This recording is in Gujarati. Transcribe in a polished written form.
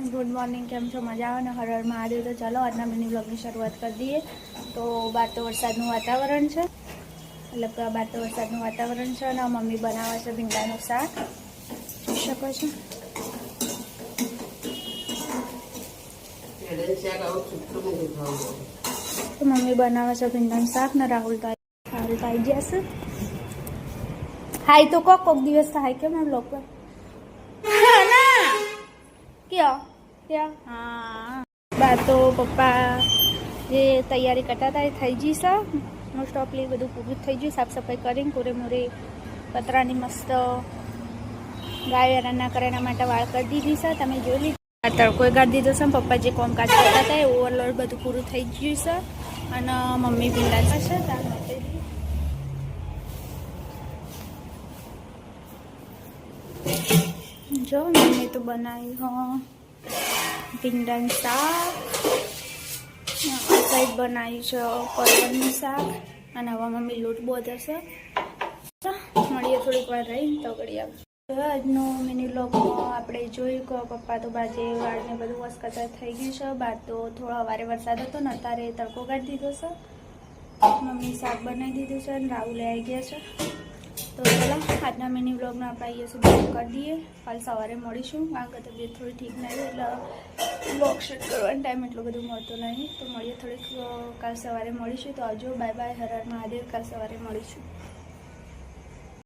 गुड मॉर्निंग केम छो मजा આવે ને હર હર મહાદેવ। તો ચાલો આજના મિની બ્લોગની શરૂઆત કરી દઈએ। તો બહાર તો વરસાદનું વાતાવરણ છે, એટલે કે બહાર તો વરસાદનું વાતાવરણ છે અને મમ્મી બનાવે છે ભીંડાનું શાક, જોઈ શકો છો। તો મમ્મી બનાવે છે ભીંડાનું શાક ને રાહુલ તો આવી જશે। હાય તો કોક દિવસ થાય કેમ એમ લોકો क्या क्या हाँ बात तो पप्पा જે તૈયારી કરતા હતા એ થઈ ગઈ છે। મોસ્ટ ઓફલી બધું પૂરું થઈ ગયું, સાફ સફાઈ કરીને પૂરે મોરે પતરાની મસ્ત ગાય વેરાના કરે એના માટે વાળ કરી દીધી છે। તમે જોઈ લીધું તડકો કાઢી દીધો છે। પપ્પા જે કામકાજ કરતા હતા એ ઓવરલોડ બધું પૂરું થઈ ગયું છે અને મમ્મી ભીંડા છે તાર માટે જો મમ્મી તો બનાવ્યું ભીંડાનું શાક, સાઈડ બનાવ્યું છે પરવળનું શાક અને હવે મમ્મી લોટ બોધશે। મળીએ થોડીક વાર રહી તો ઘડી આવે। આજનું મિની વ્લોગમાં આપણે જોયું કે પપ્પા તો બાજે વાળને બધું વોશ કરતા થઈ ગયું છે। બહાર તો થોડો સવારે વરસાદ હતો ને અત્યારે તડકો કાઢી દીધો છે। મમ્મી શાક બનાવી દીધું છે અને રાહુલે આવી ગયા છે। તો ચાલો આજના મિની વ્લોગમાં આપણે અહીંયા સુધી કરી દઈએ। કાલ સવારે મળીશું, કારણ કે તબિયત થોડી ઠીક નહીં એટલે વ્લોગ શૂટ કરવાનો ટાઈમ એટલો બધો મળતો નહીં। તો મળીએ થોડીક કાલ સવારે મળીશું। તો આવજો, બાય બાય, હર હર મહાદેવ। કાલ સવારે મળીશું।